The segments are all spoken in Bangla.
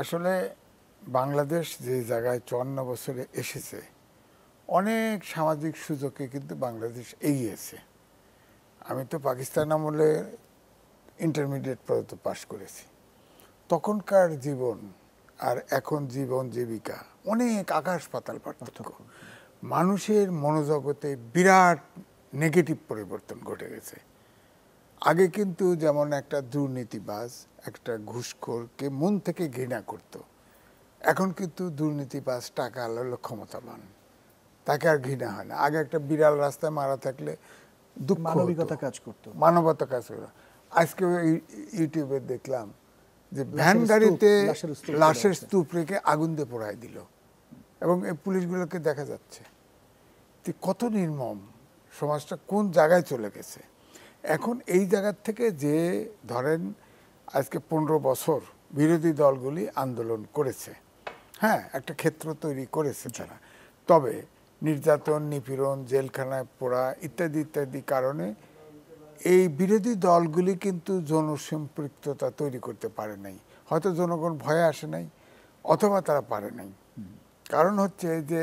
আসলে বাংলাদেশ যে জায়গায় ৫৪ বছরে এসেছে, অনেক সামাজিক সুযোগে কিন্তু বাংলাদেশ এগিয়েছে। আমি তো পাকিস্তান আমলে ইন্টারমিডিয়েট পর্যন্ত পাশ করেছি। তখনকার জীবন আর এখন জীবন জীবিকা অনেক আকাশ পাতাল পার্থক্য। মানুষের মনোজগতে বিরাট নেগেটিভ পরিবর্তন ঘটে গেছে। আগে কিন্তু যেমন একটা দুর্নীতিবাজ, একটা ঘুষখোরকে মন থেকে ঘৃণা করত, এখন কিন্তু দুর্নীতিবাজ টাকা হলো ক্ষমতাবান, তাকে আর ঘৃণা হয় না। আগে একটা বিড়াল রাস্তায় মারা থাকলে দুঃখ, মানবিকতা কাজ করতো, মানবতা কাজ করতো। আজকে ইউটিউবে দেখলাম যে ভ্যান গাড়িতে লাশের স্তূপ রেখে আগুন দিয়ে পোড়ায় দিল, এবং এই পুলিশগুলোকে দেখা যাচ্ছে। কত নির্মম সমাজটা কোন জায়গায় চলে গেছে। এখন এই জায়গার থেকে যে ধরেন আজকে ১৫ বছর বিরোধী দলগুলি আন্দোলন করেছে, হ্যাঁ, একটা ক্ষেত্র তৈরি করেছে তারা। তবে নির্যাতন, নিপীড়ন, জেলখানায় পোড়া ইত্যাদি ইত্যাদি কারণে এই বিরোধী দলগুলি কিন্তু জনসম্পৃক্ততা তৈরি করতে পারে নাই। হয়তো জনগণ ভয়ে আসে নাই, অথবা তারা পারে নাই। কারণ হচ্ছে যে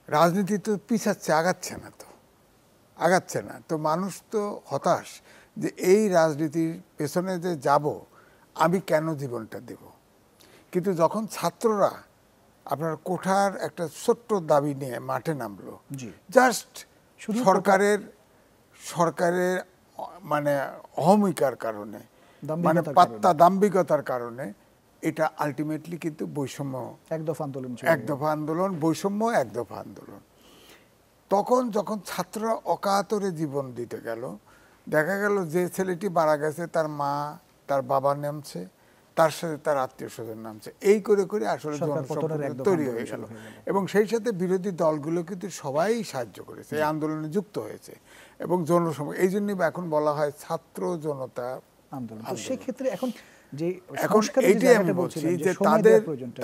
রাজনীতি তো পিছাচ্ছে, আগাচ্ছে না। তো মানুষ তো হতাশ যে এই রাজনীতির পেছনে যে যাব, আমি কেন জীবনটা দেব। কিন্তু যখন ছাত্ররা আপনার কোঠার একটা ছোট্ট দাবি নিয়ে মাঠে নামলো, জাস্ট সরকারের মানে অহমিকার কারণে, মানে দাম্ভিকতার কারণে, এটা আলটিমেটলি কিন্তু বৈষম্য, এক দফা আন্দোলন, বৈষম্য এক দফা আন্দোলন। তখন যখন ছাত্ররা অকাতরে জীবন দিতে গেল, দেখা গেল যে ছেলেটি মারা গেছে তার মা, তার বাবা নামছে, তার সাথে তার আত্মীয় স্বজন নামছে, এই করে করে আসলে জনসম্পর্ক তৈরি হয়ে গেল। এবং সেই সাথে বিরোধী দলগুলো কিন্তু সবাই সাহায্য করেছে, এই আন্দোলনে যুক্ত হয়েছে। এবং জনসম্পর্ক, এই জন্যই এখন বলা হয় ছাত্র জনতা আন্দোলন। সেক্ষেত্রে এখন এইটাই আমি বলছি যে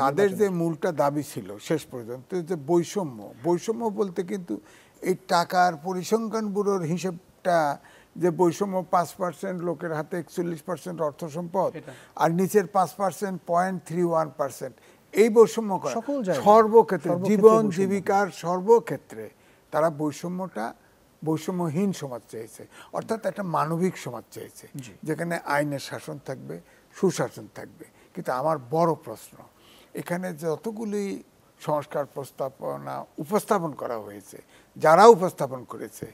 তাদের যে মূলটা দাবি ছিল শেষ পর্যন্ত, যে বৈষম্য বলতে কিন্তু এই টাকার পরিসংখ্যান ব্যুরোর হিসেবটা, যে বৈষম্য ৫% লোকের হাতে ৪১% অর্থ সম্পদ, আর নিচের ৫% 0.31%, এই বৈষম্য সর্বক্ষেত্রে, জীবন জীবিকার সর্বক্ষেত্রে তারা বৈষম্যহীন সমাজ চেয়েছে। অর্থাৎ একটা মানবিক সমাজ চেয়েছে, যেখানে আইনের শাসন থাকবে, সুশাসন থাকবে। কিন্তু আমার বড় প্রশ্ন, এখানে যতগুলি সংস্কার উপস্থাপন করা হয়েছে, যারা উপস্থাপন করেছে,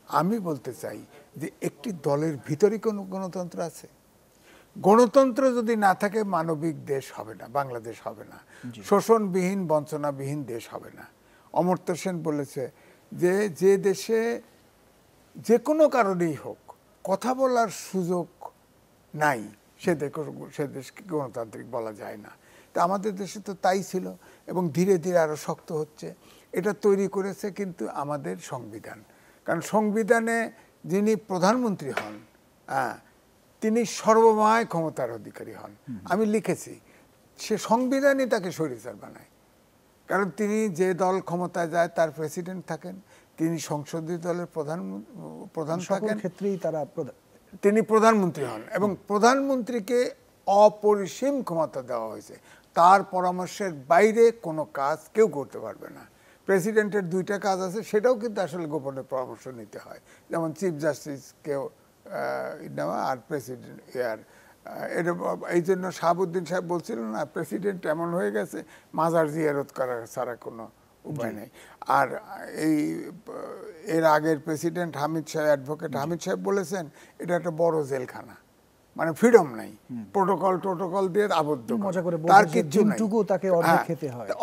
আমি বলতে চাই যে একটি দলের ভিতরে কোনো গণতন্ত্র আছে? গণতন্ত্র যদি না থাকে, মানবিক দেশ হবে না, বাংলাদেশ হবে না, শোষণবিহীন বঞ্চনাবিহীন দেশ হবে না। অমর্ত্য সেন বলেছে যে দেশে যে কোনো কারণেই হোক কথা বলার সুযোগ নাই, সে দেশকে গণতান্ত্রিক বলা যায় না। তা আমাদের দেশে তো তাই ছিল, এবং ধীরে ধীরে আরো শক্ত হচ্ছে। এটা তৈরি করেছে কিন্তু আমাদের সংবিধান। কারণ সংবিধানে যিনি প্রধানমন্ত্রী হন, তিনি সর্বময় ক্ষমতার অধিকারী হন। আমি লিখেছি, সে সংবিধানই তাকে স্বৈরাচার বানায়। কারণ তিনি যে দল ক্ষমতায় যায় তার প্রেসিডেন্ট থাকেন, তিনি সংসদীয় দলের প্রধান থাকেন, তিনি প্রধানমন্ত্রী হন, এবং প্রধানমন্ত্রীকে অপরিসীম ক্ষমতা দেওয়া হয়েছে। তার পরামর্শের বাইরে কোনো কাজ কেউ করতে পারবে না। প্রেসিডেন্টের 2টা কাজ আছে, সেটাও কিন্তু আসলে গোপনে পরামর্শ নিতে হয়, যেমন চিফ জাস্টিসকেও নেওয়া আর প্রেসিডেন্ট এটা। এই জন্য শাহাবুদ্দিন সাহেব বলছিলেন না, প্রেসিডেন্ট এমন হয়ে গেছে মাজার জিয়ারত করা ছাড়া কোনো উপায় নেই। আর এর আগের প্রেসিডেন্ট অ্যাডভোকেট হামিদ সাহেব বলেছেন এটা একটা বড় জেলখানা, মানে ফ্রিডম নাই, প্রোটোকল দিয়ে আবদ্ধ, তার কিছু নাই,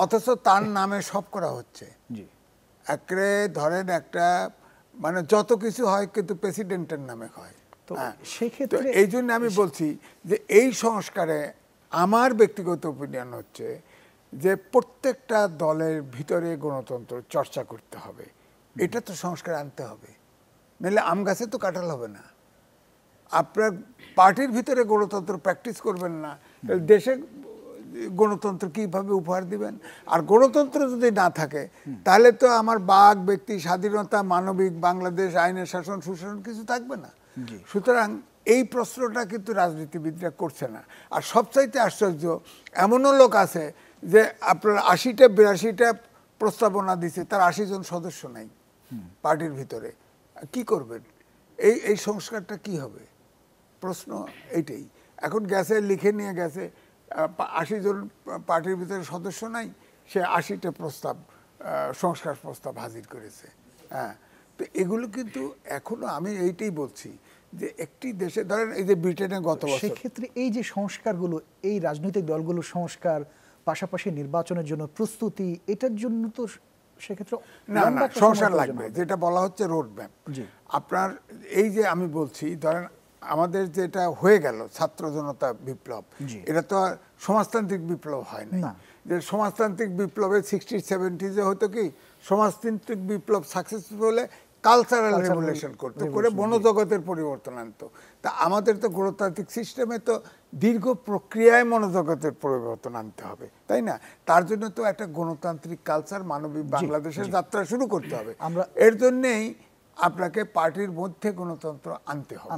অথচ তার নামে সব করা হচ্ছে। একরে ধরেন একটা, মানে যত কিছু হয় কিন্তু প্রেসিডেন্টের নামে হয়। সেক্ষেত্রে এই জন্য আমি বলছি যে এই সংস্কারে আমার ব্যক্তিগত ওপিনিয়ন হচ্ছে যে প্রত্যেকটা দলের ভিতরে গণতন্ত্র চর্চা করতে হবে। এটা তো সংস্কার আনতে হবে, নাহলে আম গাছে তো কাঁঠাল হবে না। আপনার পার্টির ভিতরে গণতন্ত্র প্র্যাকটিস করবেন না, দেশে গণতন্ত্র কিভাবে উপহার দিবেন? আর গণতন্ত্র যদি না থাকে, তাহলে তো আমার বাক, ব্যক্তি স্বাধীনতা, মানবিক বাংলাদেশ, আইনের শাসন, সুশাসন কিছু থাকবে না। সুতরাং এই প্রশ্নটা কিন্তু রাজনীতিবিদরা করছে না। আর সবচাইতে আশ্চর্য, এমনও লোক আছে যে আপনার 80টা 82টা প্রস্তাবনা দিছে, তার 80 জন সদস্য নাই পার্টির ভিতরে। কি করবেন? এই সংস্কারটা কি হবে? প্রশ্ন এইটাই। এখন গেছে, লিখে নিয়ে গেছে, 80 জন পার্টির ভিতরে সদস্য নাই, সে 80টা প্রস্তাব, সংস্কার প্রস্তাব হাজির করেছে। হ্যাঁ, তো এগুলো কিন্তু এখনো আমি এইটাই বলছি যে একটি দেশে ধরেন এই যে ব্রিটেনে গত বছর, সেক্ষেত্রে এই যে সংস্কারগুলো, এই রাজনৈতিক দলগুলো সংস্কার, পাশাপাশি নির্বাচনের জন্য প্রস্তুতি, এটার জন্য তো সেক্ষেত্রে না সংস্কার লাগবে, যেটা বলা হচ্ছে রোড ম্যাপ। আপনার এই যে আমি বলছি, ধরেন আমাদের যেটা হয়ে গেল ছাত্র জনতা বিপ্লব, এটা তো আর সমাজতান্ত্রিক বিপ্লব হয় না। যে সমাজতান্ত্রিক বিপ্লবে 60-70 হতো কি, সমাজতান্ত্রিক বিপ্লব সাকসেসফুল হলে কালচারাল রেভলিউশন করতো, করে মনোজগতের পরিবর্তন আনতো। তা আমাদের তো গণতান্ত্রিক সিস্টেমে তো দীর্ঘ প্রক্রিয়ায় মনোজগতের পরিবর্তন আনতে হবে, তাই না? তার জন্য তো একটা গণতান্ত্রিক কালচার, মানবিক বাংলাদেশের যাত্রা শুরু করতে হবে। এর জন্যেই আপনাকে পার্টির মধ্যে গণতন্ত্র আনতে হবে।